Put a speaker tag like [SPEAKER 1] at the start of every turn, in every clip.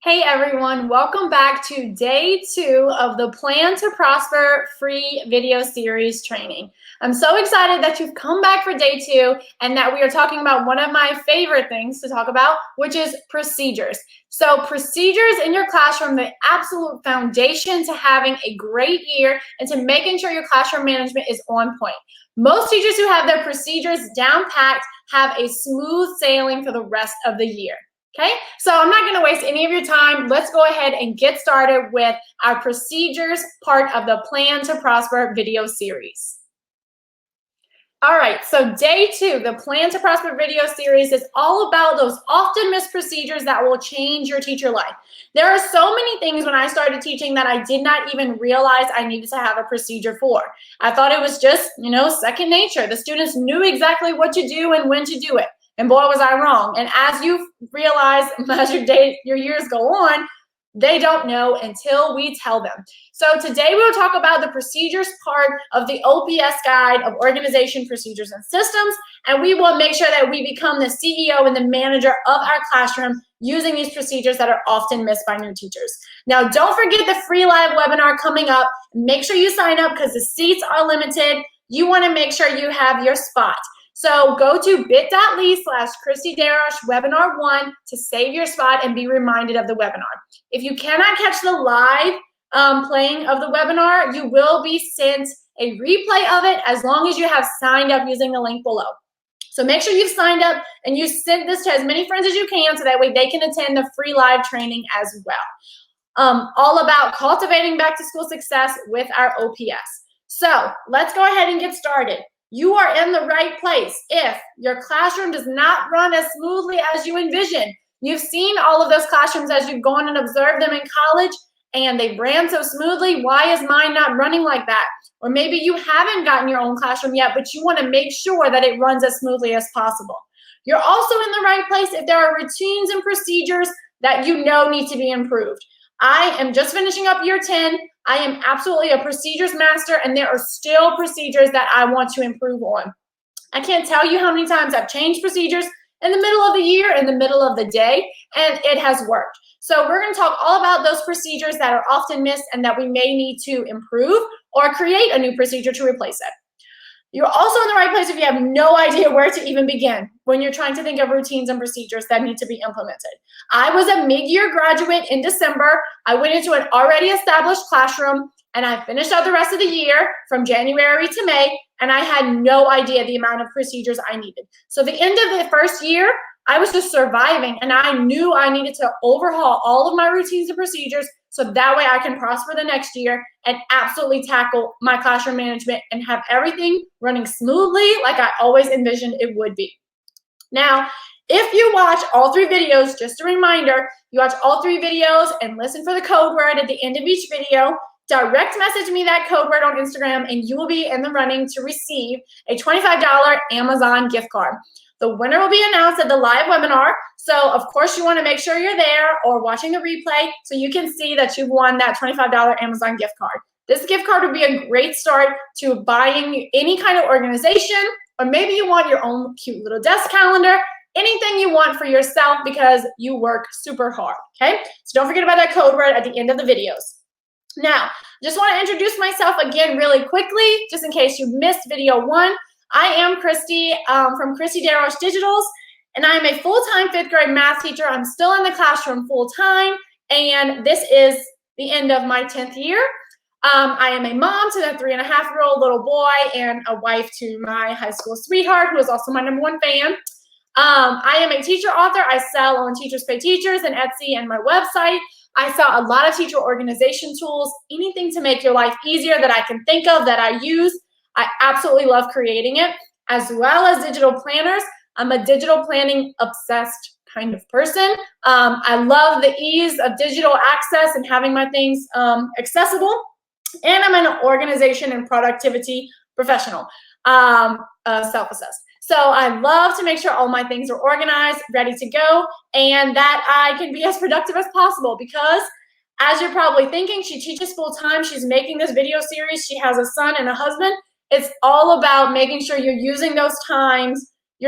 [SPEAKER 1] Hey everyone, welcome back to day 2 of the Plan to Prosper free video series training. I'm so excited that you've come back for day 2 and that we are talking about one of my favorite things to talk about, which is procedures. So procedures in your classroom, the absolute foundation to having a great year and to making sure your classroom management is on point. Most teachers who have their procedures down packed have a smooth sailing for the rest of the year. Okay, so I'm not going to waste any of your time. Let's go ahead and get started with our procedures part of the Plan to Prosper video series. All right, so day 2, the Plan to Prosper video series is all about those often missed procedures that will change your teacher life. There are so many things when I started teaching that I did not even realize I needed to have a procedure for. I thought it was just, second nature. The students knew exactly what to do and when to do it. And boy, was I wrong. And as you realize as your years go on, they don't know until we tell them. So today we will talk about the procedures part of the O.P.S guide of organization, procedures, and systems. And we will make sure that we become the CEO and the manager of our classroom using these procedures that are often missed by new teachers. Now, don't forget the free live webinar coming up. Make sure you sign up because the seats are limited. You want to make sure you have your spot. So go to bit.ly/ChristyDarosh-webinar1 to save your spot and be reminded of the webinar. If you cannot catch the live playing of the webinar, you will be sent a replay of it as long as you have signed up using the link below. So make sure you've signed up and you send this to as many friends as you can so that way they can attend the free live training as well. All about cultivating back to school success with our O.P.S. So let's go ahead and get started. You are in the right place if your classroom does not run as smoothly as you envision. You've seen all of those classrooms as you've gone and observed them in college, and they ran so smoothly. Why is mine not running like that? Or maybe you haven't gotten your own classroom yet, but you want to make sure that it runs as smoothly as possible. You're also in the right place if there are routines and procedures that you know need to be improved. I am just finishing up year 10. I am absolutely a procedures master, and there are still procedures that I want to improve on. I can't tell you how many times I've changed procedures in the middle of the year, in the middle of the day, and it has worked. So we're going to talk all about those procedures that are often missed and that we may need to improve or create a new procedure to replace it. You're also in the right place if you have no idea where to even begin when you're trying to think of routines and procedures that need to be implemented. I was a mid-year graduate in December. I went into an already established classroom and I finished out the rest of the year from January to May, and I had no idea the amount of procedures I needed. So the end of the first year, I was just surviving, and I knew I needed to overhaul all of my routines and procedures so that way I can prosper the next year and absolutely tackle my classroom management and have everything running smoothly like I always envisioned it would be. Now, if you watch all 3 videos, just a reminder, you watch all 3 videos and listen for the code word at the end of each video, direct message me that code word on Instagram and you will be in the running to receive a $25 Amazon gift card. The winner will be announced at the live webinar. So of course you want to make sure you're there or watching the replay so you can see that you've won that $25 Amazon gift card. This gift card would be a great start to buying any kind of organization, or maybe you want your own cute little desk calendar, anything you want for yourself because you work super hard, okay? So don't forget about that code word at the end of the videos. Now, just want to introduce myself again really quickly, just in case you missed video 1. I am Christy from Christy Darosh Digitals, and I am a full-time 5th grade math teacher. I'm still in the classroom full-time, and this is the end of my 10th year. I am a mom to a 3.5-year-old little boy and a wife to my high school sweetheart, who is also my #1 fan. I am a teacher author. I sell on Teachers Pay Teachers and Etsy and my website. I sell a lot of teacher organization tools, anything to make your life easier that I can think of that I use. I absolutely love creating it, as well as digital planners. I'm a digital planning obsessed kind of person. I love the ease of digital access and having my things accessible. And I'm an organization and productivity professional, self-assessed. So I love to make sure all my things are organized, ready to go, and that I can be as productive as possible because, as you're probably thinking, she teaches full-time. She's making this video series. She has a son and a husband. It's all about making sure you're using your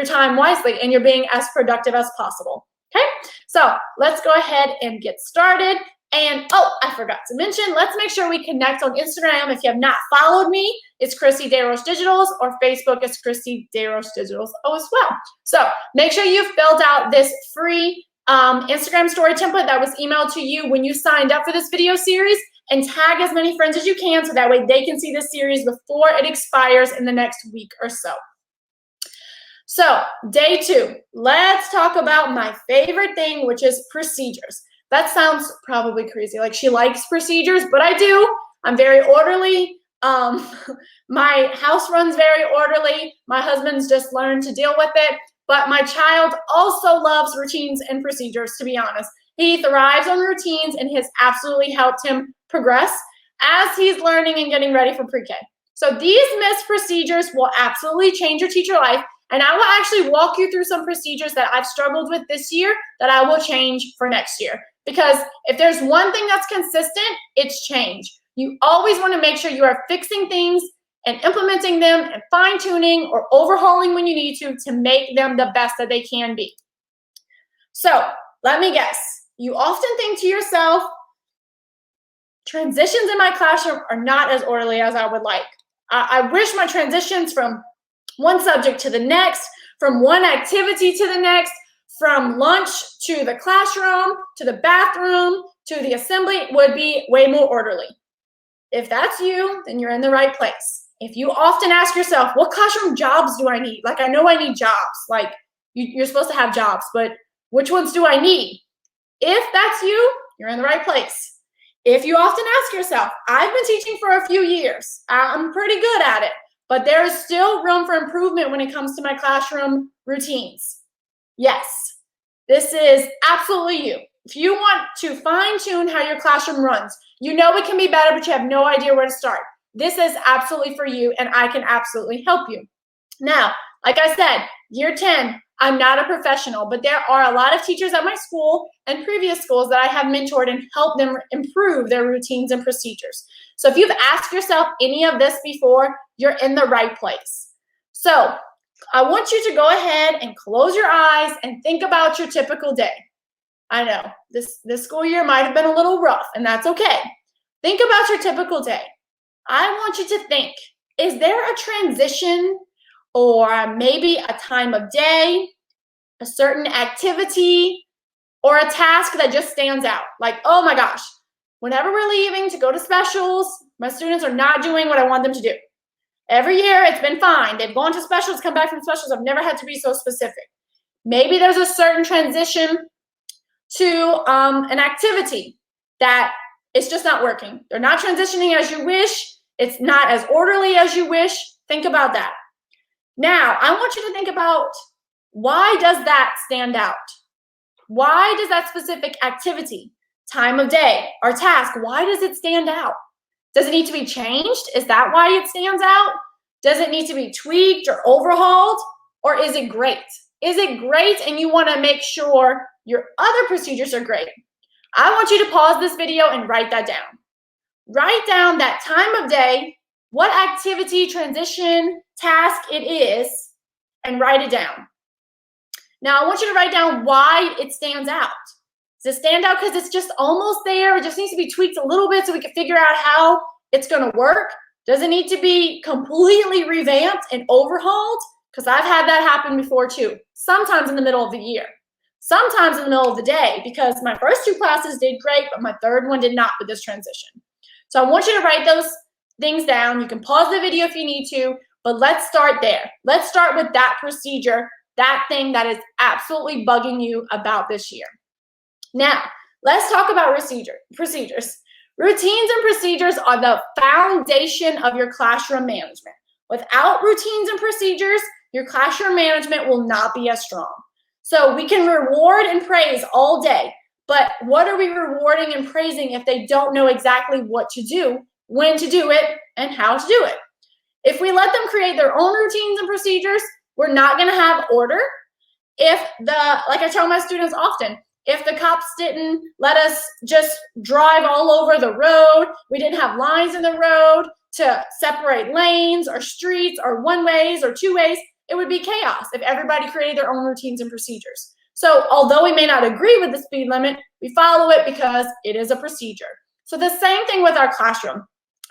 [SPEAKER 1] time wisely and you're being as productive as possible, Okay, so let's go ahead and get started. And oh, I forgot to mention, let's make sure we connect on Instagram. If you have not followed me, it's Christy Deros Digitals, or Facebook is Christy Deros Digitals as well. So make sure you filled out this free Instagram story template that was emailed to you when you signed up for this video series, and tag as many friends as you can so that way they can see this series before it expires in the next week or so. So day 2, let's talk about my favorite thing, which is procedures. That sounds probably crazy, like she likes procedures, but I do. I'm very orderly. My house runs very orderly. My husband's just learned to deal with it, but my child also loves routines and procedures, to be honest. He thrives on routines and has absolutely helped him progress as he's learning and getting ready for pre-K. So these missed procedures will absolutely change your teacher life. And I will actually walk you through some procedures that I've struggled with this year that I will change for next year. Because if there's one thing that's consistent, it's change. You always want to make sure you are fixing things and implementing them and fine-tuning or overhauling when you need to make them the best that they can be. So let me guess. You often think to yourself, transitions in my classroom are not as orderly as I would like. I wish my transitions from one subject to the next, from one activity to the next, from lunch to the classroom, to the bathroom, to the assembly would be way more orderly. If that's you, then you're in the right place. If you often ask yourself, what classroom jobs do I need? Like, I know I need jobs. Like, you're supposed to have jobs, but which ones do I need? If that's you, you're in the right place. If you often ask yourself, I've been teaching for a few years. I'm pretty good at it, but there is still room for improvement when it comes to my classroom routines. Yes, this is absolutely you. If you want to fine-tune how your classroom runs, you know it can be better, but you have no idea where to start. This is absolutely for you, and I can absolutely help you. Now, like I said, year 10, I'm not a professional, but there are a lot of teachers at my school and previous schools that I have mentored and helped them improve their routines and procedures. So if you've asked yourself any of this before, you're in the right place. So I want you to go ahead and close your eyes and think about your typical day. I know this school year might have been a little rough, and that's okay. Think about your typical day. I want you to think, is there a transition or maybe a time of day, a certain activity, or a task that just stands out? Like, oh my gosh, whenever we're leaving to go to specials, my students are not doing what I want them to do. Every year, it's been fine. They've gone to specials, come back from specials. I've never had to be so specific. Maybe there's a certain transition to an activity that it's just not working. They're not transitioning as you wish. It's not as orderly as you wish. Think about that. Now, I want you to think about, why does that stand out? Why does that specific activity, time of day, or task, why does it stand out? Does it need to be changed? Is that why it stands out? Does it need to be tweaked or overhauled? Or is it great? Is it great and you want to make sure your other procedures are great? I want you to pause this video and write that down. Write down that time of day, what activity, transition, task it is, and write it down. Now, I want you to write down why it stands out. Does it stand out because it's just almost there? It just needs to be tweaked a little bit so we can figure out how it's going to work? Does it need to be completely revamped and overhauled? Because I've had that happen before too. Sometimes in the middle of the year. Sometimes in the middle of the day, because my first 2 classes did great, but my third one did not with this transition. So I want you to write those things down. You can pause the video if you need to, but let's start there. Let's start with that procedure, that thing that is absolutely bugging you about this year. Now, let's talk about procedures. Routines and procedures are the foundation of your classroom management. Without routines and procedures, your classroom management will not be as strong. So we can reward and praise all day, but what are we rewarding and praising if they don't know exactly what to do, when to do it, and how to do it? If we let them create their own routines and procedures, we're not going to have order. Like I tell my students often, if the cops didn't let us just drive all over the road, we didn't have lines in the road to separate lanes or streets or one ways or two ways, it would be chaos if everybody created their own routines and procedures. So although we may not agree with the speed limit, we follow it because it is a procedure. So the same thing with our classroom.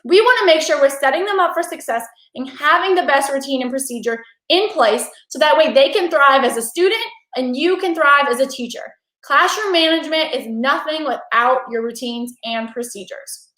[SPEAKER 1] We want to make sure we're setting them up for success and having the best routine and procedure in place so that way they can thrive as a student and you can thrive as a teacher. Classroom management is nothing without your routines and procedures.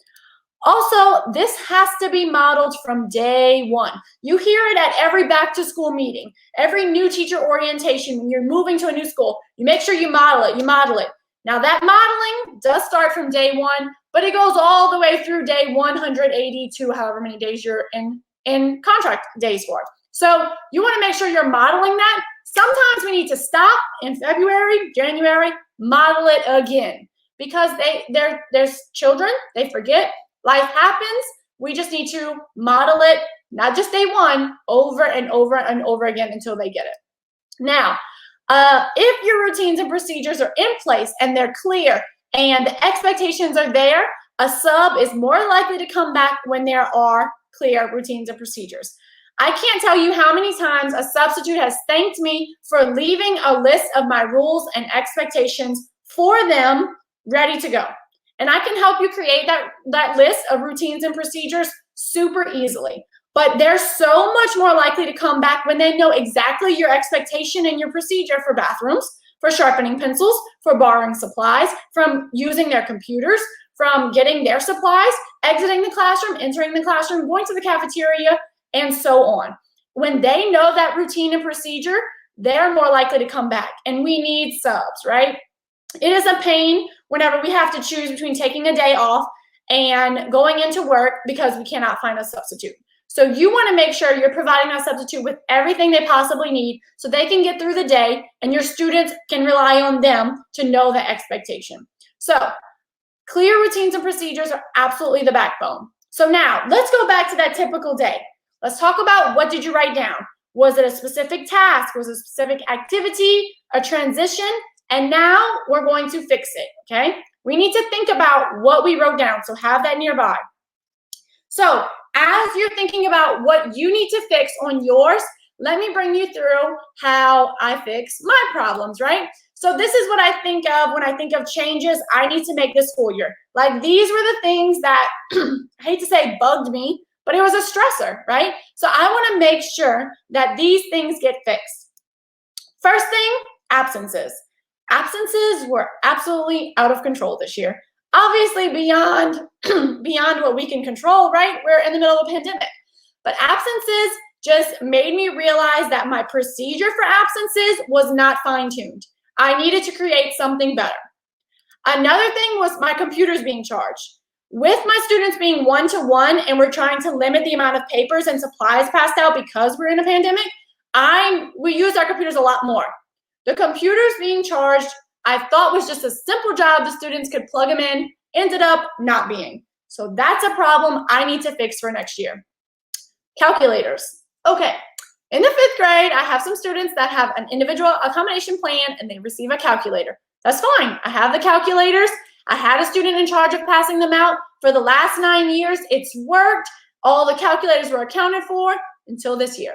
[SPEAKER 1] Also, this has to be modeled from day one. You hear it at every back to school meeting, every new teacher orientation. When you're moving to a new school, you make sure you model it, Now that modeling does start from day one, but it goes all the way through day 180 to however many days you're in contract days for. So you want to make sure you're modeling that. Sometimes we need to stop in February, January, model it again because there's children, they forget. Life happens. We just need to model it, not just day one, over and over and over again until they get it. Now, if your routines and procedures are in place and they're clear and the expectations are there, a sub is more likely to come back when there are clear routines and procedures. I can't tell you how many times a substitute has thanked me for leaving a list of my rules and expectations for them ready to go. And I can help you create that list of routines and procedures super easily. But they're so much more likely to come back when they know exactly your expectation and your procedure for bathrooms, for sharpening pencils, for borrowing supplies, from using their computers, from getting their supplies, exiting the classroom, entering the classroom, going to the cafeteria, and so on. When they know that routine and procedure, they're more likely to come back. And we need subs, right? It is a pain whenever we have to choose between taking a day off and going into work because we cannot find a substitute. So you want to make sure you're providing that substitute with everything they possibly need so they can get through the day and your students can rely on them to know the expectation. So clear routines and procedures are absolutely the backbone. So now let's go back to that typical day. Let's talk about what did you write down? Was it a specific task? Was it a specific activity, a transition? And now we're going to fix it, okay? We need to think about what we wrote down, so have that nearby. So as you're thinking about what you need to fix on yours, let me bring you through how I fix my problems, right? So this is what I think of when I think of changes I need to make this school year. Like these were the things that, I hate to say bugged me, but it was a stressor, right? So I want to make sure that these things get fixed. First thing, absences. Absences were absolutely out of control this year. Obviously beyond what we can control, right? We're in the middle of a pandemic. But absences just made me realize that my procedure for absences was not fine-tuned. I needed to create something better. Another thing was my computers being charged. With my students being one-to-one and we're trying to limit the amount of papers and supplies passed out because we're in a pandemic, we use our computers a lot more. The computers being charged, I thought was just a simple job the students could plug them in, ended up not being. So that's a problem I need to fix for next year. Calculators. Okay, in the 5th grade, I have some students that have an individual accommodation plan and they receive a calculator. That's fine. I have the calculators. I had a student in charge of passing them out. For the last 9 years, it's worked. All the calculators were accounted for until this year.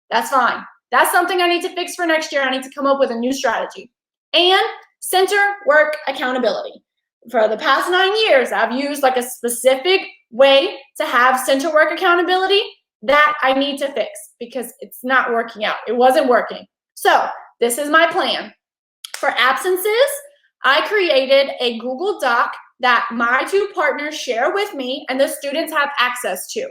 [SPEAKER 1] That's fine. That's something I need to fix for next year. I need to come up with a new strategy. And center work accountability. For the past 9 years, I've used like a specific way to have center work accountability that I need to fix because it's not working out. It wasn't working. So this is my plan. For absences, I created a Google Doc that my 2 partners share with me and the students have access to.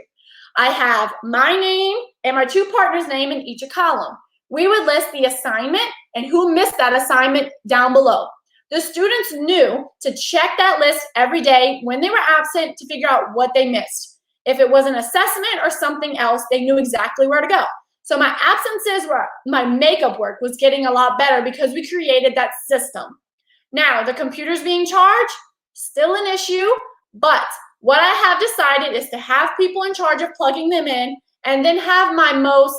[SPEAKER 1] I have my name and my 2 partners' name in each column. We would list the assignment and who missed that assignment down below. The students knew to check that list every day when they were absent to figure out what they missed. If it was an assessment or something else, they knew exactly where to go. So my absences my makeup work was getting a lot better because we created that system. Now, the computers being charged, still an issue, but what I have decided is to have people in charge of plugging them in and then have my most,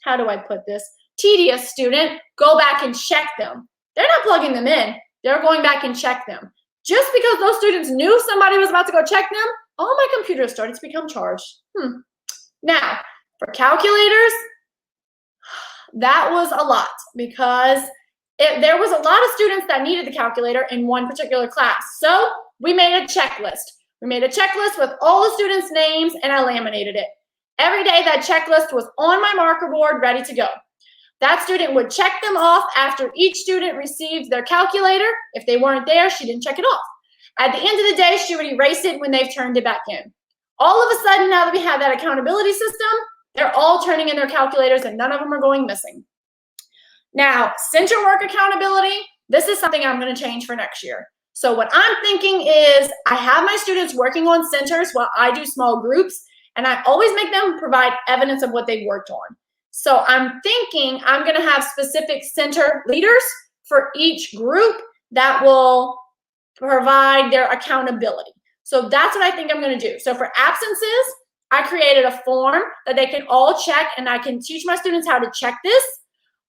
[SPEAKER 1] how do I put this, tedious student go back and check them. They're not plugging them in. They're going back and check them. Just because those students knew somebody was about to go check them, all my computers started to become charged. Now, for calculators, that was a lot because there was a lot of students that needed the calculator in one particular class. So we made a checklist. We made a checklist with all the students' names, and I laminated it. Every day that checklist was on my marker board, ready to go. That student would check them off after each student received their calculator. If they weren't there, she didn't check it off. At the end of the day, she would erase it when they've turned it back in. All of a sudden, now that we have that accountability system, they're all turning in their calculators and none of them are going missing. Now, center work accountability, this is something I'm going to change for next year. So what I'm thinking is I have my students working on centers while I do small groups, and I always make them provide evidence of what they worked on. So I'm thinking I'm going to have specific center leaders for each group that will provide their accountability. So that's what I think I'm going to do. So for absences, I created a form that they can all check, and I can teach my students how to check this.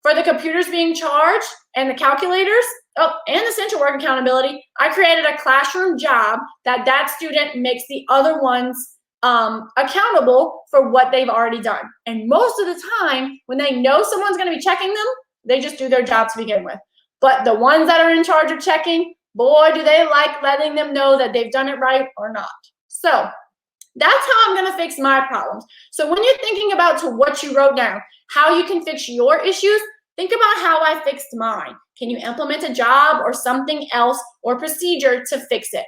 [SPEAKER 1] For the computers being charged and the calculators, and the center work accountability, I created a classroom job that student makes the other ones accountable for what they've already done. And most of the time, when they know someone's going to be checking them, they just do their job to begin with. But the ones that are in charge of checking, boy, do they like letting them know that they've done it right or not. So that's how I'm going to fix my problems. So when you're thinking about what you wrote down, how you can fix your issues, think about how I fixed mine. Can you implement a job or something else or procedure to fix it?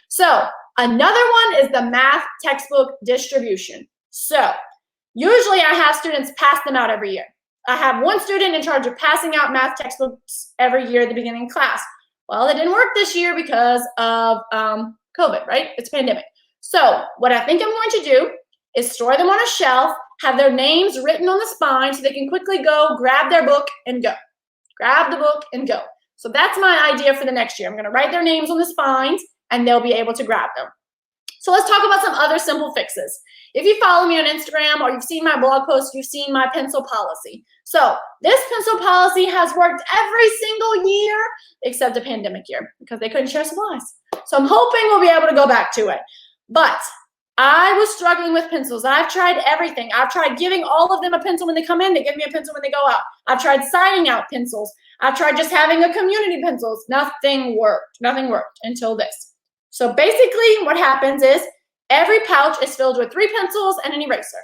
[SPEAKER 1] So another one is the math textbook distribution. So usually I have students pass them out every year. I have one student in charge of passing out math textbooks every year at the beginning of class. Well, it didn't work this year because of COVID, right? It's a pandemic. So what I think I'm going to do is store them on a shelf, have their names written on the spine so they can quickly go grab their book and go. Grab the book and go. So that's my idea for the next year. I'm going to write their names on the spines and they'll be able to grab them. So let's talk about some other simple fixes. If you follow me on Instagram or you've seen my blog post, you've seen my pencil policy. So this pencil policy has worked every single year except the pandemic year because they couldn't share supplies. So I'm hoping we'll be able to go back to it. But I was struggling with pencils. I've tried everything. I've tried giving all of them a pencil when they come in. They give me a pencil when they go out. I've tried signing out pencils. I've tried just having a community pencils. Nothing worked. Nothing worked until this. So basically what happens is every pouch is filled with 3 pencils and an eraser.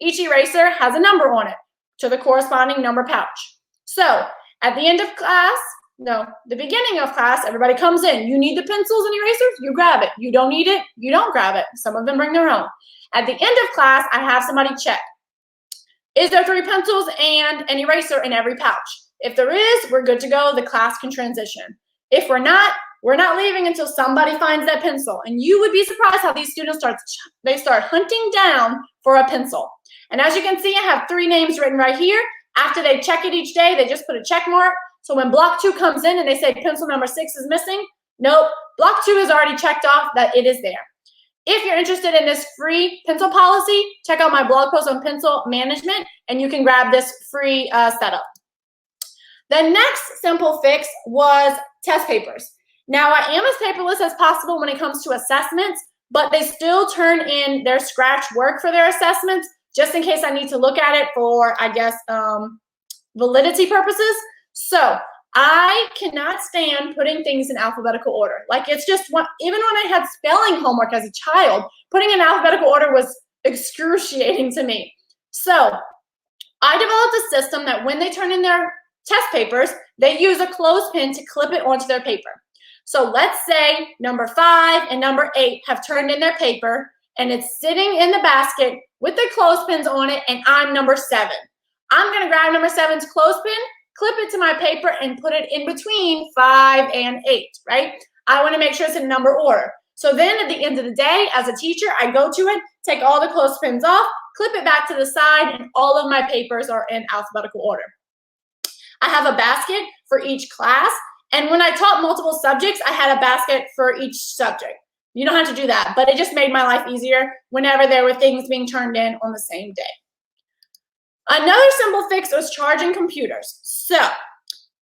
[SPEAKER 1] Each eraser has a number on it to the corresponding number pouch. So at the end of class, the beginning of class, everybody comes in. You need the pencils and erasers? You grab it. You don't need it? You don't grab it. Some of them bring their own. At the end of class, I have somebody check. Is there 3 pencils and an eraser in every pouch? If there is, we're good to go. The class can transition. If we're not leaving until somebody finds that pencil. And you would be surprised how these students start hunting down for a pencil. And as you can see, I have 3 names written right here. After they check it each day, they just put a check mark. So when block 2 comes in and they say pencil number 6 is missing, nope, block 2 is already checked off that it is there. If you're interested in this free pencil policy, check out my blog post on pencil management and you can grab this free setup. The next simple fix was test papers. Now I am as paperless as possible when it comes to assessments, but they still turn in their scratch work for their assessments just in case I need to look at it for, I guess, validity purposes. So I cannot stand putting things in alphabetical order. Like it's just even when I had spelling homework as a child, putting in alphabetical order was excruciating to me. So I developed a system that when they turn in their test papers, they use a clothespin to clip it onto their paper. So let's say number 5 and number 8 have turned in their paper and it's sitting in the basket with the clothespins on it and I'm number 7. I'm gonna grab number 7's clothespin, clip it to my paper and put it in between 5 and 8, right? I wanna make sure it's in number order. So then at the end of the day, as a teacher, I go to it, take all the clothespins off, clip it back to the side, and all of my papers are in alphabetical order. I have a basket for each class, and when I taught multiple subjects, I had a basket for each subject. You don't have to do that, but it just made my life easier whenever there were things being turned in on the same day. Another simple fix was charging computers. So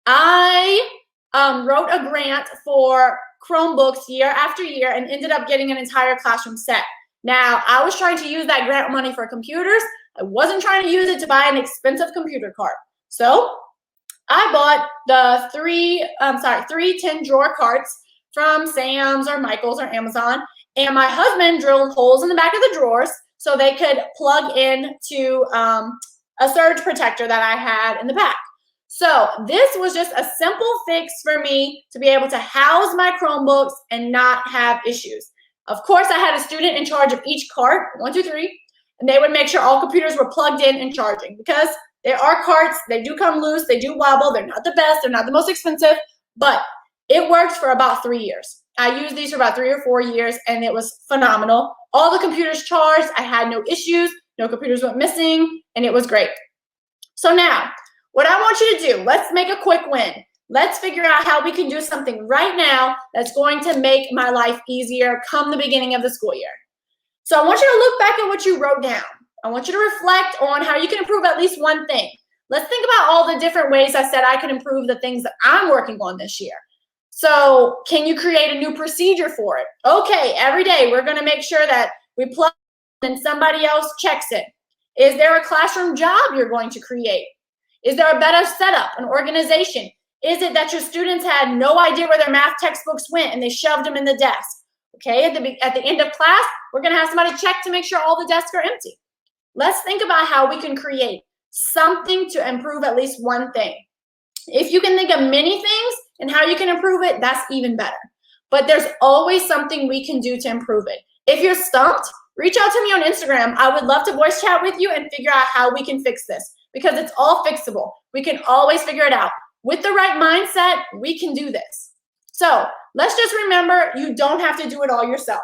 [SPEAKER 1] I wrote a grant for Chromebooks year after year and ended up getting an entire classroom set. Now, I was trying to use that grant money for computers. I wasn't trying to use it to buy an expensive computer card. So I bought the three 10-drawer carts from Sam's or Michael's or Amazon, and my husband drilled holes in the back of the drawers so they could plug in to a surge protector that I had in the back. So this was just a simple fix for me to be able to house my Chromebooks and not have issues. Of course, I had a student in charge of each cart, 1, 2, 3, and they would make sure all computers were plugged in and charging, because there are carts, they do come loose, they do wobble, they're not the best, they're not the most expensive, but it worked for about 3 years. I used these for about 3 or 4 years, and it was phenomenal. All the computers charged, I had no issues, no computers went missing, and it was great. So now, what I want you to do, let's make a quick win. Let's figure out how we can do something right now that's going to make my life easier come the beginning of the school year. So I want you to look back at what you wrote down. I want you to reflect on how you can improve at least one thing. Let's think about all the different ways I said I can improve the things that I'm working on this year. So can you create a new procedure for it? Okay, every day we're going to make sure that we plug and somebody else checks it. Is there a classroom job you're going to create? Is there a better setup, an organization? Is it that your students had no idea where their math textbooks went and they shoved them in the desk? Okay, at the end of class, we're going to have somebody check to make sure all the desks are empty. Let's think about how we can create something to improve at least one thing. If you can think of many things and how you can improve it, that's even better. But there's always something we can do to improve it. If you're stumped, reach out to me on Instagram. I would love to voice chat with you and figure out how we can fix this, because it's all fixable. We can always figure it out. With the right mindset, we can do this. So let's just remember, you don't have to do it all yourself.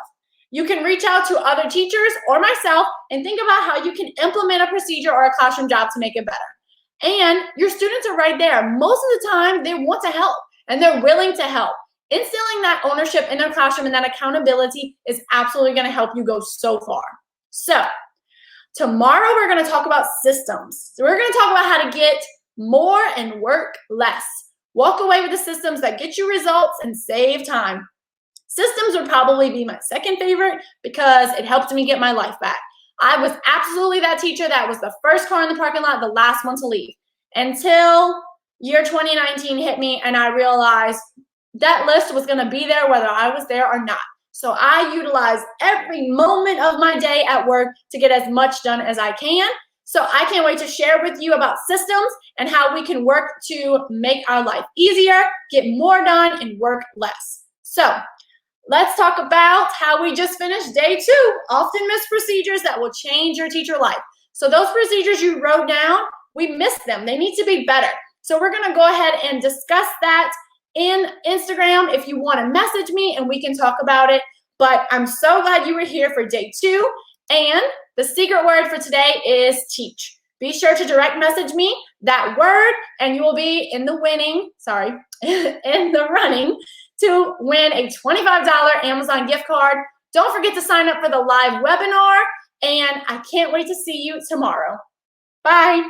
[SPEAKER 1] You can reach out to other teachers or myself and think about how you can implement a procedure or a classroom job to make it better. And your students are right there. Most of the time, they want to help and they're willing to help. Instilling that ownership in their classroom and that accountability is absolutely going to help you go so far. So tomorrow, we're going to talk about systems. So we're going to talk about how to get more and work less. Walk away with the systems that get you results and save time. Systems would probably be my second favorite because it helped me get my life back. I was absolutely that teacher that was the first car in the parking lot, the last one to leave, until year 2019 hit me and I realized that list was going to be there whether I was there or not. So I utilize every moment of my day at work to get as much done as I can. So I can't wait to share with you about systems and how we can work to make our life easier, get more done, and work less. So let's talk about how we just finished day 2, often missed procedures that will change your teacher life. So those procedures you wrote down, we missed them. They need to be better. So we're going to go ahead and discuss that in Instagram if you want to message me and we can talk about it. But I'm so glad you were here for day 2. And the secret word for today is teach. Be sure to direct message me that word and you will be in the running to win a $25 Amazon gift card. Don't forget to sign up for the live webinar, and I can't wait to see you tomorrow. Bye.